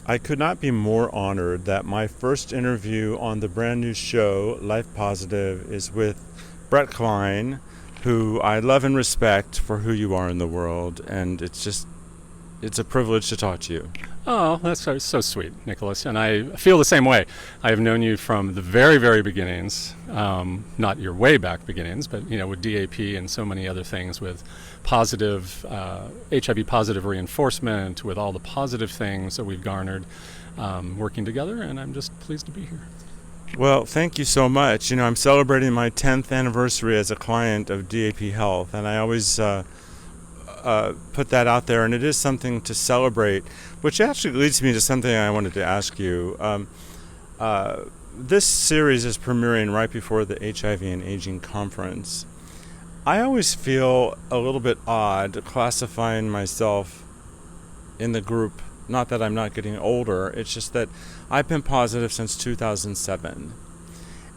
I could not be more honored that my first interview on the brand new show, Life Positive, is with Brett Klein, who I love and respect for who you are in the world, and it's a privilege to talk to you. Oh, that's so sweet, Nicholas. And I feel the same way. I have known you from the very, very beginnings, not your way back beginnings, but with DAP and so many other things, with positive HIV positive reinforcement, with all the positive things that we've garnered working together. And I'm just pleased to be here. Well, thank you so much. I'm celebrating my 10th anniversary as a client of DAP Health, and I always put that out there, and it is something to celebrate, which actually leads me to something I wanted to ask you. This series is premiering right before the HIV and Aging conference. I always feel a little bit odd classifying myself in the group. Not that I'm not getting older, it's just that I've been positive since 2007.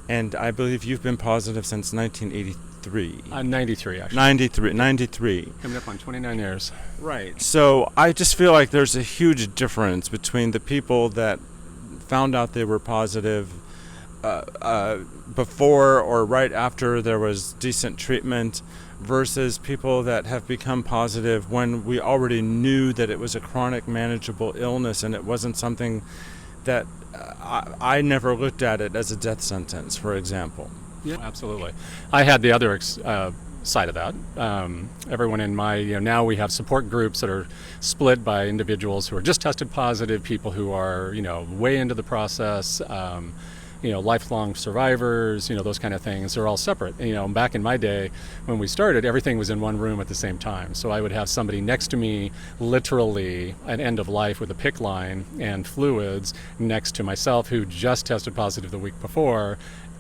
And I believe you've been positive since 1983. 93, actually. 93. Coming up on 29 years. Right. So I just feel like there's a huge difference between the people that found out they were positive before or right after there was decent treatment versus people that have become positive when we already knew that it was a chronic manageable illness and it wasn't something that I never looked at it as a death sentence, for example. Yeah, absolutely. I had the other side of that. Everyone in my, now we have support groups that are split by individuals who are just tested positive, people who are, way into the process, lifelong survivors, those kind of things. They're all separate. Back in my day when we started, everything was in one room at the same time. So I would have somebody next to me, literally an end of life with a PICC line and fluids, next to myself who just tested positive the week before.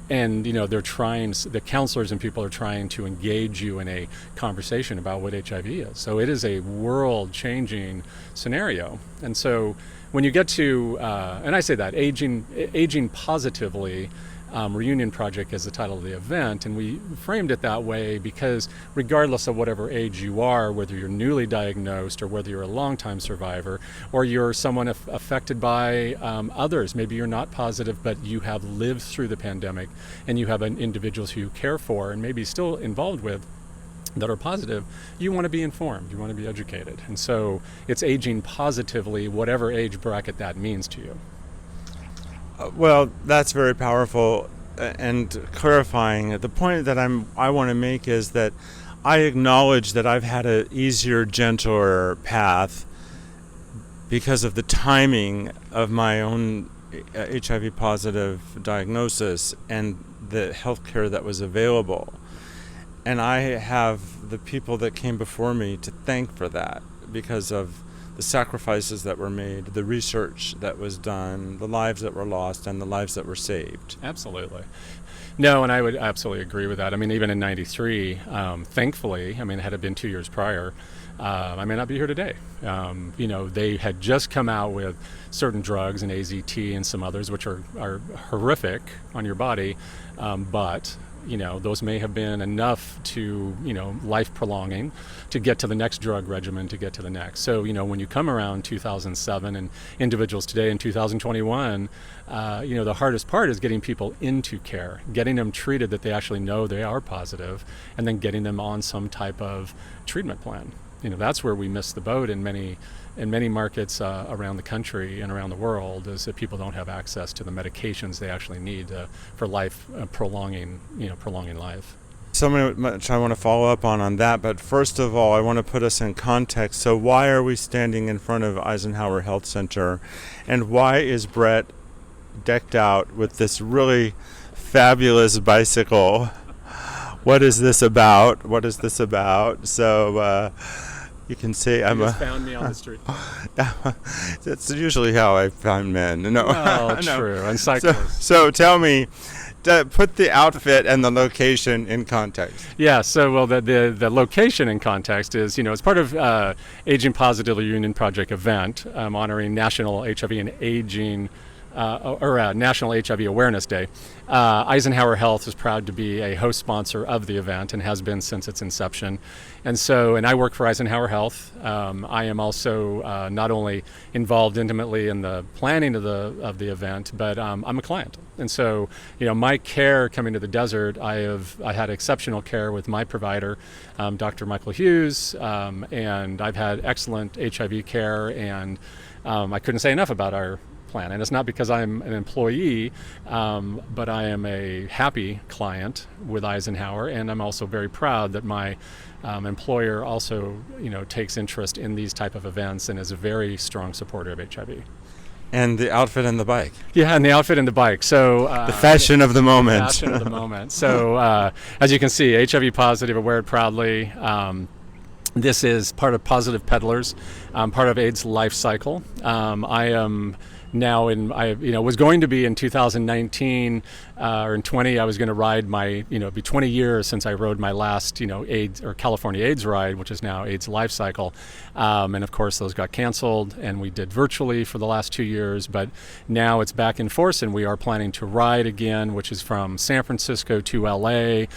And the counselors and people are trying to engage you in a conversation about what HIV is. So it is a world-changing scenario. And so when you get to, and I say that, Aging Positively, Reunion Project is the title of the event, and we framed it that way because regardless of whatever age you are, whether you're newly diagnosed or whether you're a long-time survivor or you're someone affected by others, maybe you're not positive but you have lived through the pandemic and you have individuals who you care for and maybe still involved with that are positive, you want to be informed, you want to be educated. And so it's aging positively, whatever age bracket that means to you. Well, that's very powerful and clarifying. The point that I want to make is that I acknowledge that I've had an easier, gentler path because of the timing of my own HIV positive diagnosis and the health care that was available. And I have the people that came before me to thank for that because of the sacrifices that were made, the research that was done, the lives that were lost, and the lives that were saved. Absolutely. No, and I would absolutely agree with that. I mean, even in 93, thankfully, had it been 2 years prior, I may not be here today. They had just come out with certain drugs and AZT and some others, which are horrific on your body, but those may have been enough to, life prolonging to get to the next drug regimen, to get to the next. So, when you come around 2007 and individuals today in 2021, the hardest part is getting people into care, getting them treated that they actually know they are positive, and then getting them on some type of treatment plan. That's where we miss the boat in many markets around the country and around the world, is that people don't have access to the medications they actually need for life prolonging life. So much I want to follow up on that, but first of all, I want to put us in context. So why are we standing in front of Eisenhower Health Center, and why is Brett decked out with this really fabulous bicycle? What is this about? So you can see you just found me on the street. That's usually how I find men. No, well, no. True. And cyclists. So tell me, put the outfit and the location in context. Yeah. So the location in context is it's part of Aging Positively Reunion Project event honoring National HIV and Aging National HIV Awareness Day, Eisenhower Health is proud to be a host sponsor of the event and has been since its inception. And I work for Eisenhower Health. I am also not only involved intimately in the planning of the event, but I'm a client. And so, my care coming to the desert, I had exceptional care with my provider, Dr. Michael Hughes, and I've had excellent HIV care, and I couldn't say enough about our plan. And it's not because I'm an employee, but I am a happy client with Eisenhower, and I'm also very proud that my employer also, takes interest in these type of events and is a very strong supporter of HIV. And the outfit and the bike. Yeah, and the outfit and the bike. So the fashion of the moment. Fashion of the moment. So as you can see, HIV positive, I wear it proudly. This is part of Positive Peddlers, part of AIDS Life Cycle. I am now was going to be in 2019 or in 20. I was going to ride my, it'd be 20 years since I rode my last, AIDS or California AIDS ride, which is now AIDS Life Cycle. And of course, those got canceled, and we did virtually for the last 2 years. But now it's back in force, and we are planning to ride again, which is from San Francisco to LA,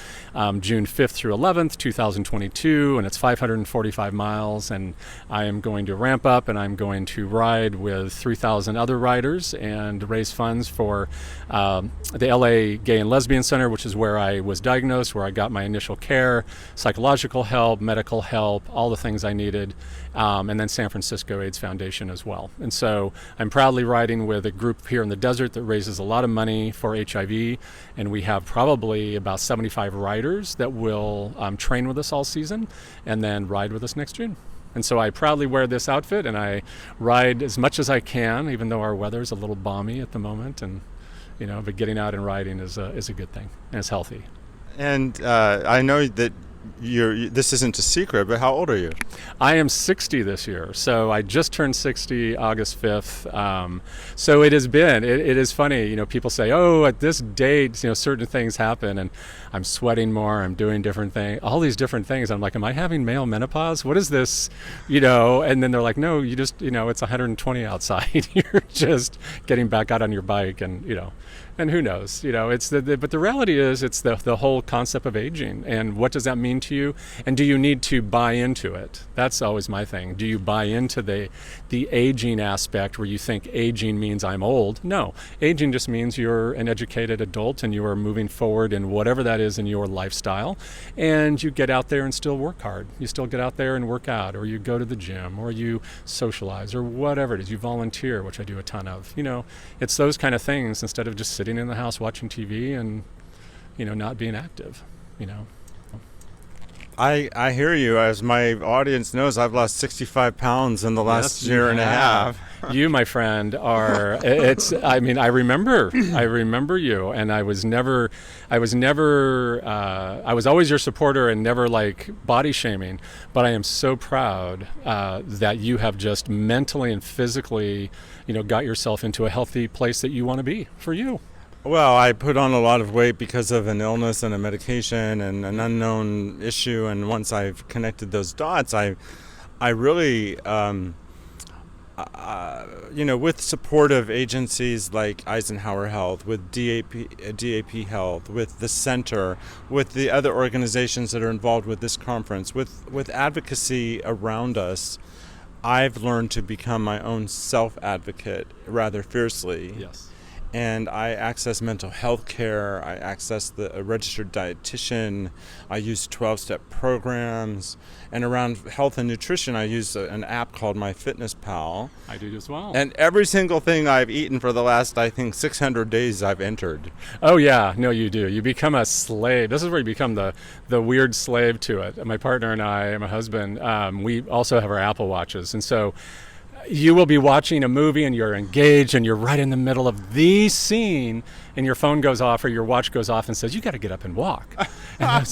June 5th through 11th, 2022, and it's 545 miles. And I am going to ramp up, and I'm going to ride with 3,000 other riders and raise funds for the LA Gay and Lesbian Center, which is where I was diagnosed, where I got my initial care, psychological help, medical help, all the things I needed, and then San Francisco AIDS Foundation as well. And so I'm proudly riding with a group here in the desert that raises a lot of money for HIV, and we have probably about 75 riders that will train with us all season and then ride with us next June. And so I proudly wear this outfit, and I ride as much as I can, even though our weather's a little balmy at the moment. And but getting out and riding is a good thing, and it's healthy. And I know that this isn't a secret, but how old are you? I am 60 this year, so I just turned 60 August 5th. So it has been, it is funny, people say, oh, at this date, certain things happen, and I'm sweating more, I'm doing different things, all these different things. I'm like, am I having male menopause? What is this? And then they're like, no, you just, it's 120 outside. You're just getting back out on your bike, and, and who knows, but the reality is it's the whole concept of aging, and what does that mean to you, and do you need to buy into it? That's always my thing. Do you buy into the aging aspect, where you think aging means I'm old? No, aging just means you're an educated adult and you are moving forward in whatever that is in your lifestyle, and you get out there and still work hard. You still get out there and work out, or you go to the gym, or you socialize, or whatever it is. You volunteer, which I do a ton of. It's those kind of things, instead of just sitting in the house watching TV and not being active. I hear you. As my audience knows, I've lost 65 pounds in the last year and a half. You, my friend, are. I remember you, and I was always your supporter and never like body shaming. But I am so proud that you have just mentally and physically, got yourself into a healthy place that you want to be for you. Well, I put on a lot of weight because of an illness and a medication and an unknown issue. And once I've connected those dots, I really, with supportive agencies like Eisenhower Health, with DAP Health, with the center, with the other organizations that are involved with this conference, with advocacy around us, I've learned to become my own self-advocate rather fiercely. Yes. And I access mental health care, I access a registered dietitian, I use 12-step programs, and around health and nutrition I use an app called MyFitnessPal. I do as well. And every single thing I've eaten for the last, 600 days I've entered. Oh yeah, no you do. You become a slave. This is where you become the weird slave to it. My partner and I, my husband, we also have our Apple Watches, and so you will be watching a movie and you're engaged and you're right in the middle of the scene, and your phone goes off or your watch goes off and says, you got to get up and walk. And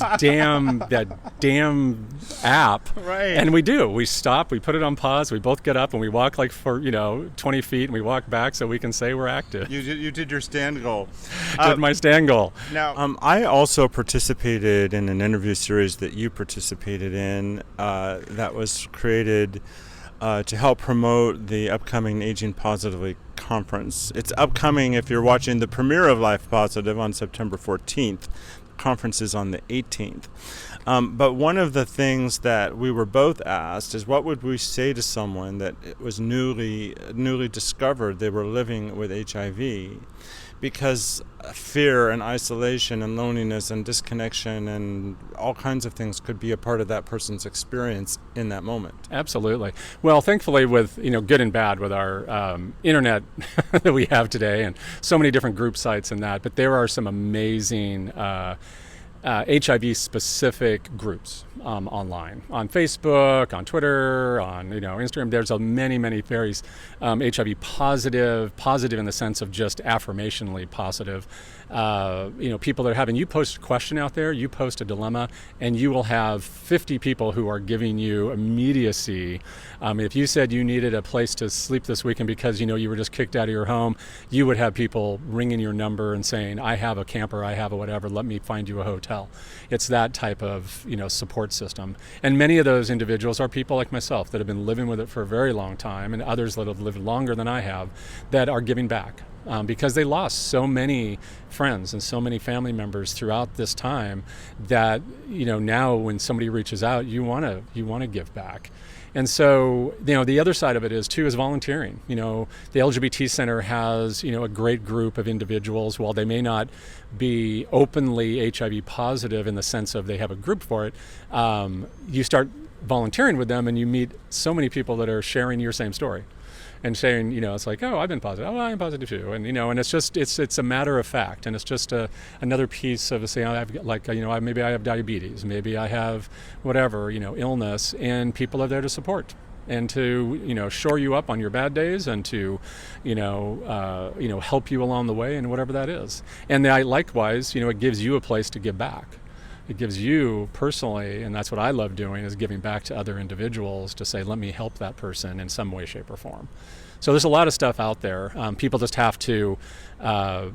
that damn app. Right. And we do. We stop, we put it on pause, we both get up and we walk like for, 20 feet, and we walk back so we can say we're active. You did your stand goal. Did my stand goal. Now, I also participated in an interview series that you participated in that was created to help promote the upcoming Aging Positively conference. It's upcoming if you're watching the premiere of Life Positive on September 14th. The conference is on the 18th. But one of the things that we were both asked is, what would we say to someone that it was newly discovered they were living with HIV? Because fear and isolation and loneliness and disconnection and all kinds of things could be a part of that person's experience in that moment. Absolutely. Well, thankfully, with good and bad, with our internet that we have today, and so many different group sites and that, but there are some amazing HIV-specific groups online, on Facebook, on Twitter, on Instagram. There's many very HIV positive in the sense of just affirmationally positive. People that are having, you post a question out there, you post a dilemma, and you will have 50 people who are giving you immediacy. If you said you needed a place to sleep this weekend because you were just kicked out of your home, you would have people ringing your number and saying, I have a camper, I have a whatever, let me find you a hotel. It's that type of support system. And many of those individuals are people like myself that have been living with it for a very long time, and others that have lived longer than I have that are giving back. Because they lost so many friends and so many family members throughout this time that now when somebody reaches out, you want to give back. And so the other side of it is volunteering. The LGBT Center has a great group of individuals. While they may not be openly HIV positive in the sense of they have a group for it, you start volunteering with them and you meet so many people that are sharing your same story. And saying, it's like, oh, I've been positive. Oh, I'm positive too. And, and it's just, it's a matter of fact. And it's just another piece of saying, maybe I have diabetes, maybe I have whatever, illness, and people are there to support and to, shore you up on your bad days and to, help you along the way and whatever that is. And likewise, it gives you a place to give back. It gives you personally, and that's what I love doing, is giving back to other individuals to say, let me help that person in some way, shape, or form. So there's a lot of stuff out there. People just have to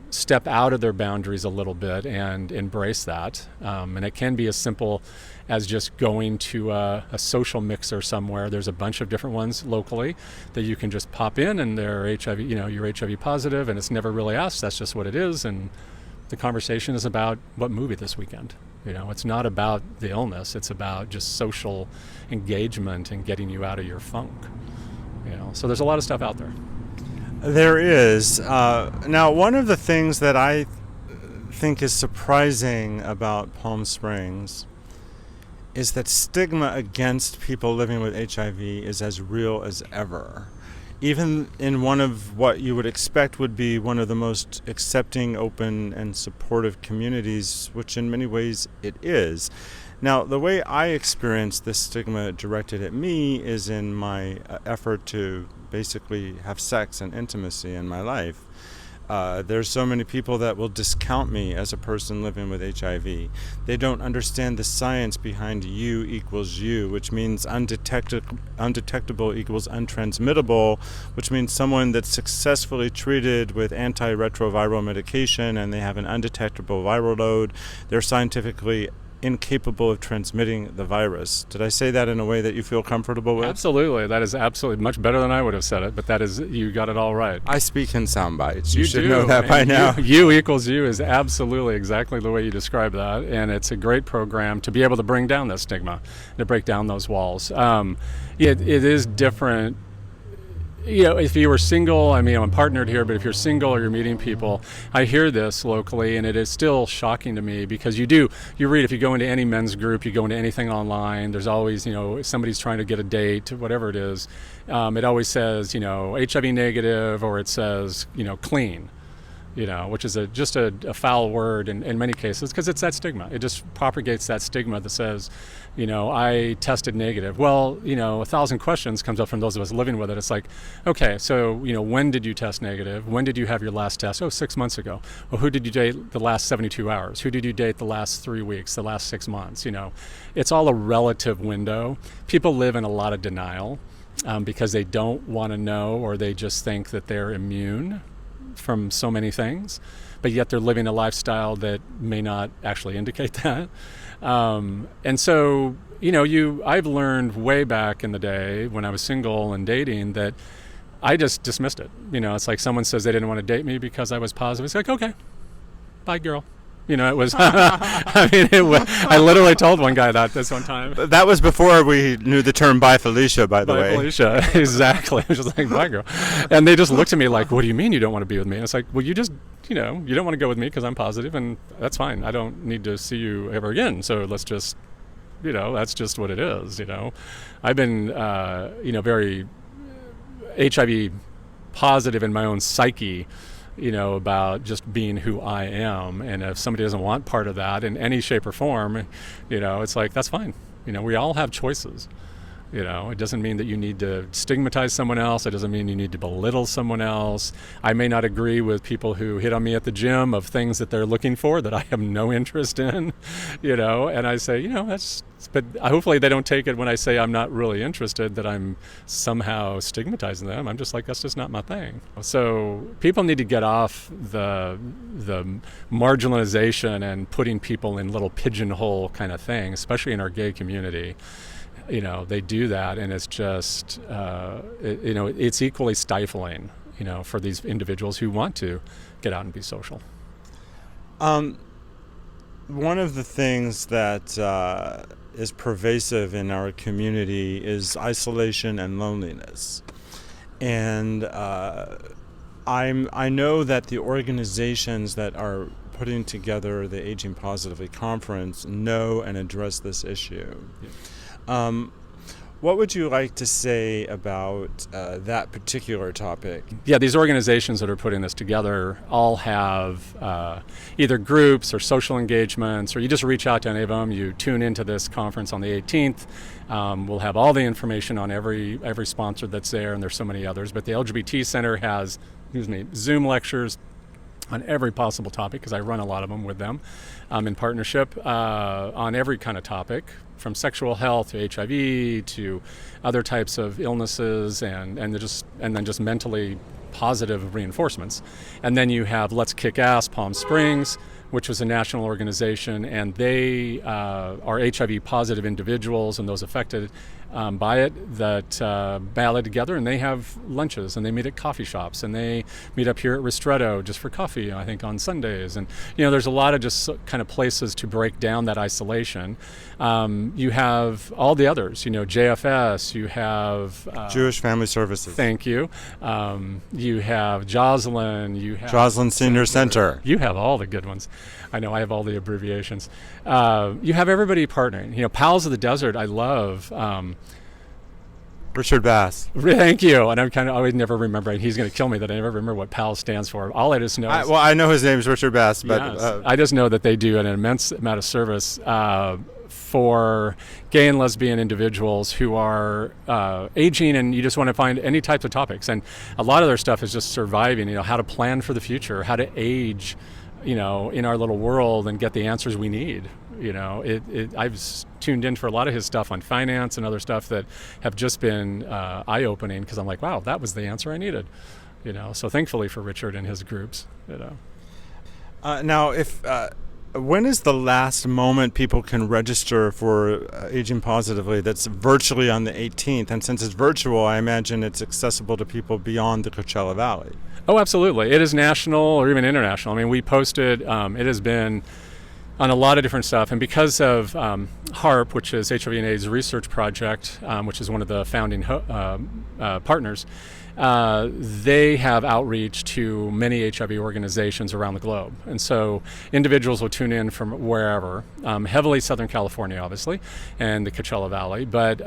step out of their boundaries a little bit and embrace that. And it can be as simple as just going to a social mixer somewhere. There's a bunch of different ones locally that you can just pop in, and they're HIV, you're HIV positive, and it's never really asked. That's just what it is. And the conversation is about what movie this weekend. It's not about the illness. It's about just social engagement and getting you out of your funk. So there's a lot of stuff out there. There is. Now, one of the things that I think is surprising about Palm Springs is that stigma against people living with HIV is as real as ever. Even in one of what you would expect would be one of the most accepting, open, and supportive communities, which in many ways it is. Now, the way I experience this stigma directed at me is in my effort to basically have sex and intimacy in my life. There's so many people that will discount me as a person living with HIV. They don't understand the science behind U equals U, which means undetectable equals untransmittable, which means someone that's successfully treated with antiretroviral medication and they have an undetectable viral load, they're scientifically incapable of transmitting the virus. Did I say that in a way that you feel comfortable with? Absolutely. That is absolutely much better than I would have said it, but that is, you got it all right. I speak in sound bites. You should know that by now. U equals U is absolutely exactly the way you describe that, and it's a great program to be able to bring down that stigma, to break down those walls. It is different. If you were single, I'm partnered here, but if you're single or you're meeting people, I hear this locally, and it is still shocking to me because you read, if you go into any men's group, you go into anything online, there's always, if somebody's trying to get a date, whatever it is, it always says, HIV negative, or it says, clean. Which is just a foul word in many cases because it's that stigma. It just propagates that stigma that says, I tested negative. Well, 1,000 questions comes up from those of us living with it. It's like, okay, so, when did you test negative? When did you have your last test? Oh, 6 months ago. Well, who did you date the last 72 hours? Who did you date the last 3 weeks, the last 6 months? It's all a relative window. People live in a lot of denial because they don't want to know, or they just think that they're immune from so many things, but yet they're living a lifestyle that may not actually indicate that. And so, I've learned way back in the day when I was single and dating that I just dismissed it. It's like someone says they didn't want to date me because I was positive. It's like, okay, bye, girl. It was, I literally told one guy this one time. That was before we knew the term "Bye Felicia," by the way. Bye Felicia, exactly. I was just like, bye, girl. And they just looked at me like, what do you mean you don't want to be with me? And it's like, well, you just, you don't want to go with me because I'm positive, and that's fine. I don't need to see you ever again. So let's just, that's just what it is, I've been, very HIV positive in my own psyche, about just being who I am. And if somebody doesn't want part of that in any shape or form, it's like, that's fine. We all have choices. It doesn't mean that you need to stigmatize someone else. It doesn't mean you need to belittle someone else. I may not agree with people who hit on me at the gym of things that they're looking for that I have no interest in, and I say, but hopefully they don't take it when I say I'm not really interested, that I'm somehow stigmatizing them. I'm just like, that's just not my thing. So people need to get off the marginalization and putting people in little pigeonhole kind of thing, especially in our gay community. They do that, and it's just, it's equally stifling, for these individuals who want to get out and be social. One of the things that is pervasive in our community is isolation and loneliness. And I know that the organizations that are putting together the Aging Positively Conference know and address this issue. Yeah. What would you like to say about that particular topic? Yeah, these organizations that are putting this together all have either groups or social engagements, or you just reach out to any of them. You tune into this conference on the 18th. We'll have all the information on every sponsor that's there, and there's so many others. But the LGBT Center has, Zoom lectures on every possible topic, because I run a lot of them with them in partnership on every kind of topic, from sexual health to HIV to other types of illnesses, and then just mentally positive reinforcements. And then you have Let's Kick Ass Palm Springs, which was a national organization, and they are HIV positive individuals and those affected by it that rally together, and they have lunches, and they meet at coffee shops, and they meet up here at Ristretto just for coffee, I think, on Sundays. And there's a lot of just kind of places to break down that isolation. You have all the others, JFS, you have Jewish Family Services. Thank you. You have Joslin, you have Joslin Senior Center. You have all the good ones. I know I have all the abbreviations. You have everybody partnering. Pals of the Desert, I love. Richard Bass. Thank you. And I'm kind of always never remembering. He's going to kill me that I never remember what PAL stands for. All I just know is... I know his name is Richard Bass, but... Yes, I just know that they do an immense amount of service for gay and lesbian individuals who are aging, and you just want to find any types of topics. And a lot of their stuff is just surviving, how to plan for the future, how to age, in our little world and get the answers we need. I've tuned in for a lot of his stuff on finance and other stuff that have just been eye-opening, because I'm like, wow, that was the answer I needed. So thankfully for Richard and his groups. Now, when is the last moment people can register for Aging Positively? That's virtually on the 18th, and since it's virtual, I imagine it's accessible to people beyond the Coachella Valley. Oh, absolutely. It is national or even international. I mean, we posted, it has been on a lot of different stuff. And because of HARP, which is HIV and AIDS Research Project, which is one of the founding partners, they have outreach to many HIV organizations around the globe. And so individuals will tune in from wherever, heavily Southern California, obviously, and the Coachella Valley. But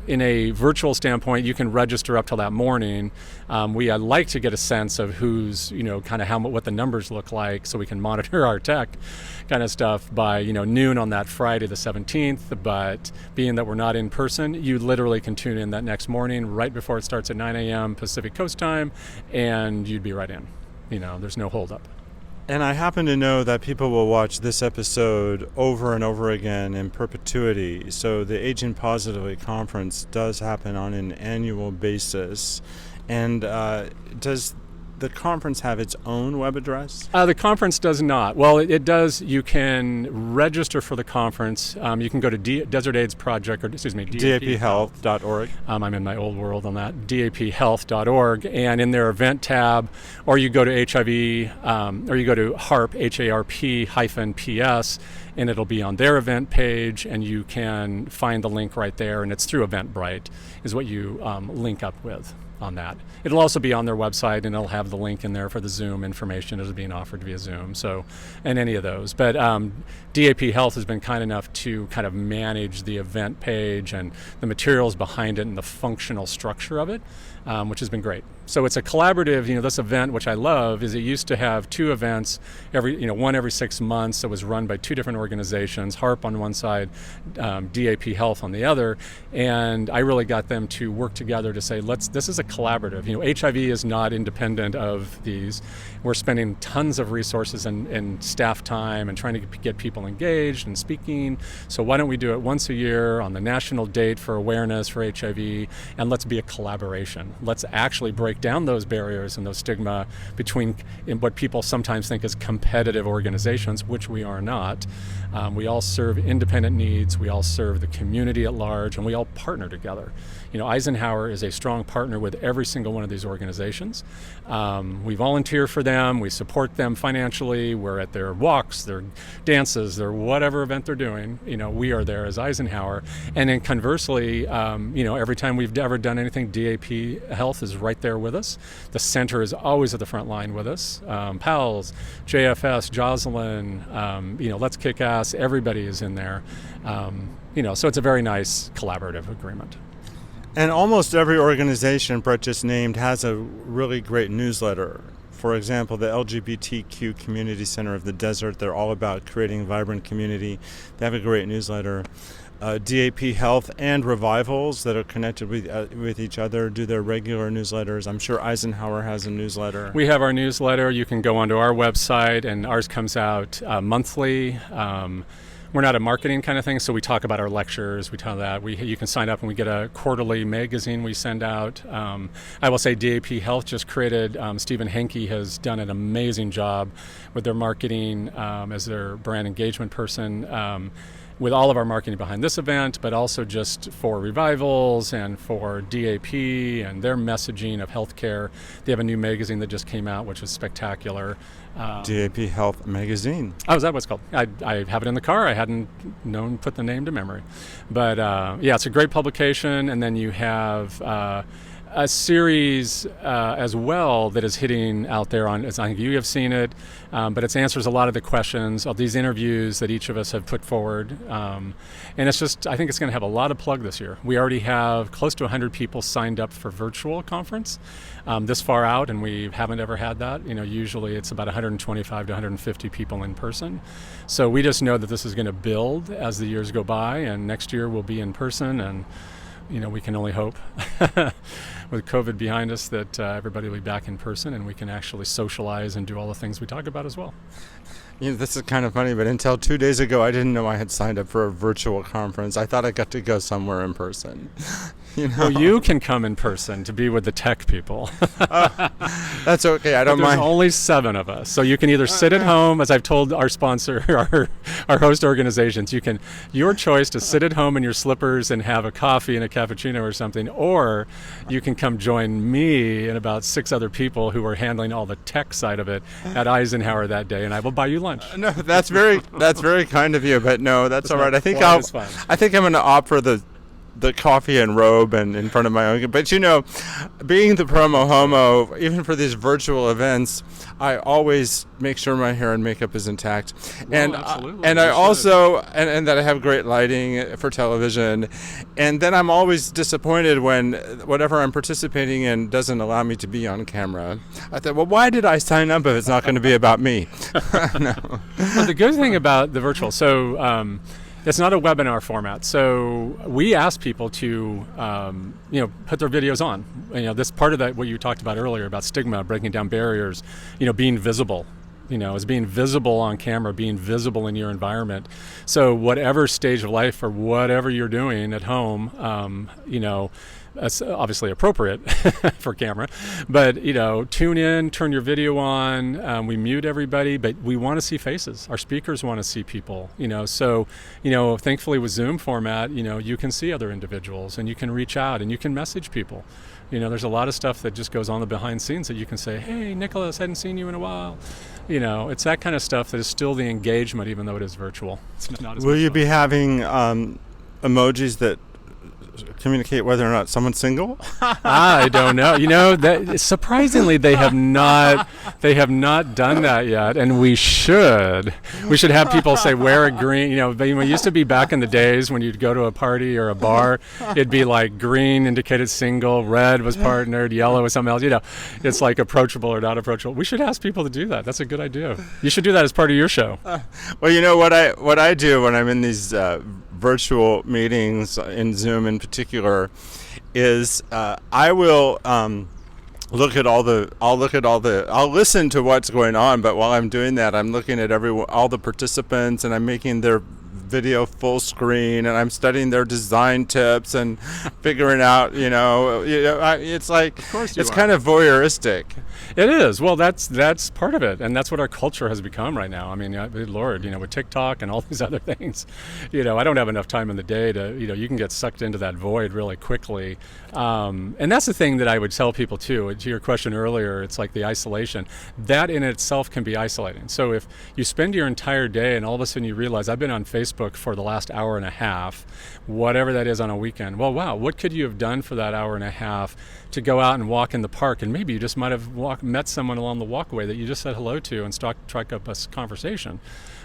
in a virtual standpoint, you can register up till that morning. I'd like to get a sense of who's, kind of what the numbers look like, so we can monitor our tech kind of stuff by, noon on that Friday the 17th. But being that we're not in person, you literally can tune in that next morning right before it starts at 9 a.m. Pacific Coast time, and you'd be right in. There's no hold up. And I happen to know that people will watch this episode over and over again in perpetuity. So the Aging Positively Conference does happen on an annual basis. And does the conference have its own web address? The conference does not. Well, it does. You can register for the conference. You can go to Desert AIDS Project, or excuse me, DAPhealth.org. I'm in my old world on that, daphealth.org, and in their event tab, or you go to HIV, or you go to HARP, HARP-PS, and it'll be on their event page, and you can find the link right there, and it's through Eventbrite is what you link up with on that. It'll also be on their website, and it'll have the link in there for the Zoom information as being offered via Zoom, so, and any of those. But DAP Health has been kind enough to kind of manage the event page and the materials behind it and the functional structure of it, which has been great. So it's a collaborative, this event, which I love, is it used to have 2 events, one every 6 months that was run by 2 different organizations, HARP on one side, DAP Health on the other, and I really got them to work together to say, this is a collaborative. HIV is not independent of these. We're spending tons of resources and staff time and trying to get people engaged and speaking, so why don't we do it once a year on the national date for awareness for HIV, and let's be a collaboration. Let's actually break down those barriers and those stigma between what people sometimes think is competitive organizations, which we are not. We all serve independent needs, we all serve the community at large, and we all partner together. Eisenhower is a strong partner with every single one of these organizations. We volunteer for them, we support them financially, we're at their walks, their dances, their whatever event they're doing, we are there as Eisenhower. And then conversely, every time we've ever done anything, DAP Health is right there with us. The center is always at the front line with us. PALS, JFS, Jocelyn, Let's Kick Ass, everybody is in there. So it's a very nice collaborative agreement. And almost every organization Brett just named has a really great newsletter. For example, the LGBTQ Community Center of the Desert, they're all about creating vibrant community. They have a great newsletter. DAP Health and Revivals that are connected with each other do their regular newsletters. I'm sure Eisenhower has a newsletter. We have our newsletter. You can go onto our website, and ours comes out monthly. We're not a marketing kind of thing, so we talk about our lectures. We tell that. You can sign up and we get a quarterly magazine we send out. I will say DAP Health just created, Stephen Henke has done an amazing job with their marketing as their brand engagement person. With all of our marketing behind this event, but also just for Revivals and for DAP and their messaging of healthcare. They have a new magazine that just came out, which is spectacular. DAP Health Magazine. Oh, is that what it's called? I have it in the car. I hadn't put the name to memory. But it's a great publication. And then you have a series as well that is hitting out there on, I think you have seen it, but it answers a lot of the questions of these interviews that each of us have put forward. And it's just, I think it's going to have a lot of plug this year. We already have close to 100 people signed up for virtual conference this far out, and we haven't ever had that. Usually it's about 125 to 150 people in person. So we just know that this is going to build as the years go by, and next year we'll be in person, and we can only hope with COVID behind us that everybody will be back in person and we can actually socialize and do all the things we talk about as well. This is kind of funny, but until 2 days ago, I didn't know I had signed up for a virtual conference. I thought I got to go somewhere in person. Well, you can come in person to be with the tech people. That's okay. I don't mind. There's only 7 of us, so you can either sit at home, as I've told our sponsor, our host organizations. Your choice to sit at home in your slippers and have a coffee and a cappuccino or something, or you can come join me and about 6 other people who are handling all the tech side of it at Eisenhower that day, and I will buy you lunch. No, that's very kind of you, but no, that's all right. I think I'm going to opt for the coffee and robe and in front of my own. But being the promo homo, even for these virtual events, I always make sure my hair and makeup is intact. And I also and that I have great lighting for television. And then I'm always disappointed when whatever I'm participating in doesn't allow me to be on camera. I thought, well, why did I sign up if it's not going to be about me? No. Well, the good thing about the virtual, it's not a webinar format, so we ask people to, put their videos on. This part of that, what you talked about earlier about stigma, breaking down barriers, being visible, is being visible on camera, being visible in your environment. So whatever stage of life or whatever you're doing at home, That's obviously appropriate for camera, but tune in, turn your video on. We mute everybody, but we want to see faces. Our speakers want to see people. So thankfully with Zoom format, you can see other individuals and you can reach out and you can message people. There's a lot of stuff that just goes on the behind scenes that you can say, "Hey, Nicholas, hadn't seen you in a while." It's that kind of stuff that is still the engagement, even though it is virtual. It's not as Will much you fun. be having emojis that communicate whether or not someone's single? I don't know. That surprisingly they have not done that yet, and we should have people say wear a green. It used to be back in the days when you'd go to a party or a bar, it'd be like green indicated single, red was partnered, yellow was something else. It's like approachable or not approachable. We should ask people to do that. That's a good idea. You should do that as part of your show. Well, what I do when I'm in these virtual meetings in Zoom in particular is I will I'll listen to what's going on, but while I'm doing that, I'm looking at all the participants, and I'm making their video full screen, and I'm studying their design tips and figuring out, it's like, of course it's kind of voyeuristic. It is. Well, that's part of it, and that's what our culture has become right now. I mean, good Lord, with TikTok and all these other things, I don't have enough time in the day to, you can get sucked into that void really quickly. And that's the thing that I would tell people too. To your question earlier, it's like the isolation. That in itself can be isolating. So if you spend your entire day and all of a sudden you realize, I've been on Facebook for the last hour and a half, whatever that is on a weekend. Well, wow, what could you have done for that hour and a half to go out and walk in the park? And maybe you just might have met someone along the walkway that you just said hello to and strike up a conversation.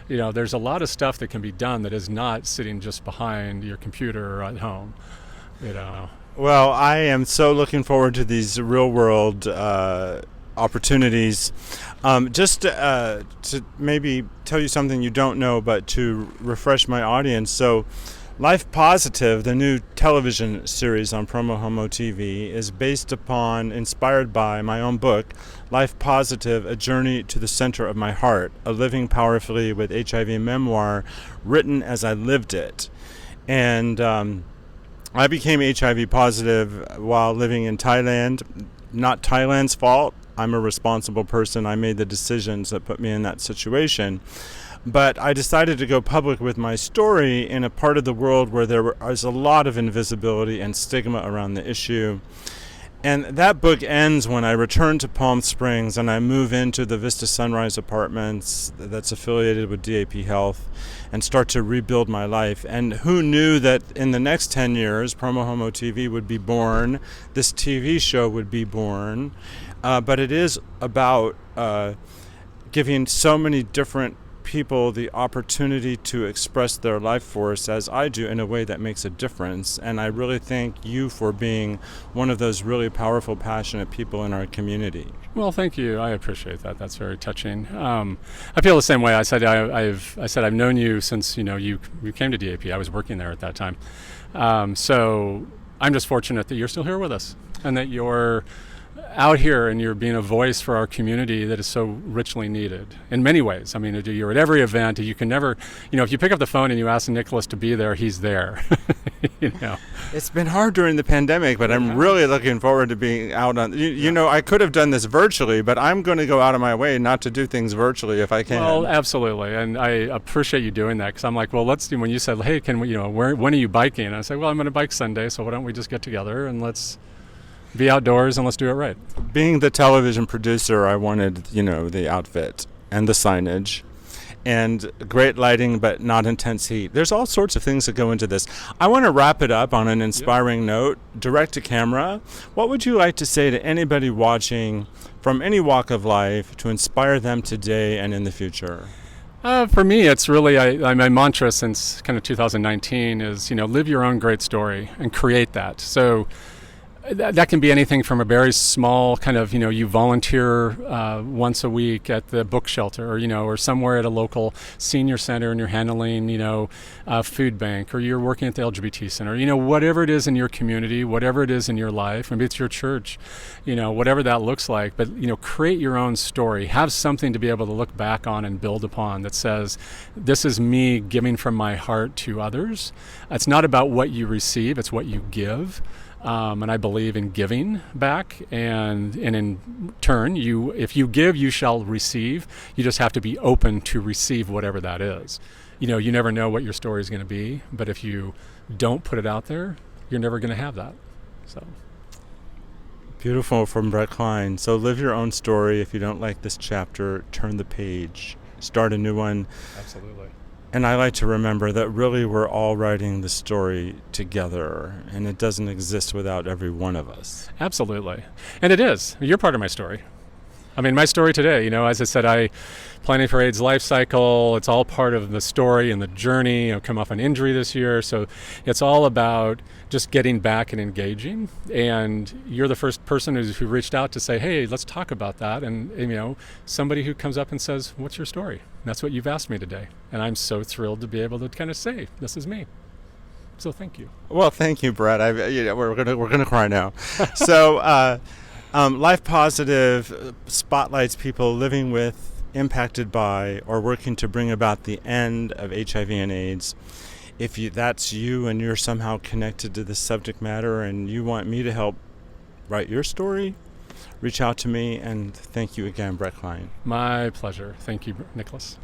There's a lot of stuff that can be done that is not sitting just behind your computer or at home. Well, I am so looking forward to these real world opportunities. Just to maybe tell you something you don't know, but to refresh my audience. So Life Positive, the new television series on PromoHomoTV, is inspired by my own book, Life Positive, A Journey to the Center of My Heart, a living powerfully with HIV memoir written as I lived it. And I became HIV positive while living in Thailand. Not Thailand's fault. I'm a responsible person. I made the decisions that put me in that situation. But I decided to go public with my story in a part of the world where there was a lot of invisibility and stigma around the issue. And that book ends when I return to Palm Springs and I move into the Vista Sunrise Apartments that's affiliated with DAP Health and start to rebuild my life. And who knew that in the next 10 years, PromoHomoTV would be born, this TV show would be born. But it is about giving so many different people the opportunity to express their life force as I do in a way that makes a difference. And I really thank you for being one of those really powerful, passionate people in our community. Well, thank you. I appreciate that. That's very touching. I feel the same way. I said I've known you since you came to DAP. I was working there at that time. So I'm just fortunate that you're still here with us and that you're out here and you're being a voice for our community that is so richly needed in many ways. I mean, you're at every event. You can never, if you pick up the phone and you ask Nicholas to be there, he's there. It's been hard during the pandemic, but I'm really looking forward to being out on. I could have done this virtually, but I'm going to go out of my way not to do things virtually if I can. Well, absolutely, and I appreciate you doing that because I'm like, well, let's do. When you said, hey, can we, when are you biking? And I said, well, I'm going to bike Sunday, so why don't we just get together and let's be outdoors and let's do it right. Being the television producer, I wanted, the outfit and the signage and great lighting, but not intense heat. There's all sorts of things that go into this. I want to wrap it up on an inspiring note, direct to camera. What would you like to say to anybody watching from any walk of life to inspire them today and in the future? For me, it's really my mantra since kind of 2019 is, live your own great story and create that. So that can be anything from a very small kind of, you volunteer once a week at the book shelter or somewhere at a local senior center and you're handling, a food bank, or you're working at the LGBT center, whatever it is in your community, whatever it is in your life, maybe it's your church, whatever that looks like. But, create your own story. Have something to be able to look back on and build upon that says, this is me giving from my heart to others. It's not about what you receive, it's what you give. And I believe in giving back, and in turn, if you give, you shall receive. You just have to be open to receive whatever that is. You never know what your story is going to be, but if you don't put it out there, you're never going to have that. So Beautiful from Brett Klein. So live your own story. If you don't like this chapter, turn the page, start a new one. absolutely. And I like to remember that really we're all writing the story together, and it doesn't exist without every one of us. Absolutely. And it is. You're part of my story. I mean, my story today, as I said, Planning for AIDS life cycle, it's all part of the story and the journey. I've come off an injury this year, so it's all about just getting back and engaging. And you're the first person who reached out to say, hey, let's talk about that. And somebody who comes up and says, what's your story? And that's what you've asked me today. And I'm so thrilled to be able to kind of say, this is me. So thank you. Well, thank you, Brett. We're gonna cry now. So, Life Positive spotlights people living with, impacted by, or working to bring about the end of HIV and AIDS. If that's you and you're somehow connected to this subject matter and you want me to help write your story, reach out to me. And thank you again, Brett Klein. My pleasure. Thank you, Nicholas.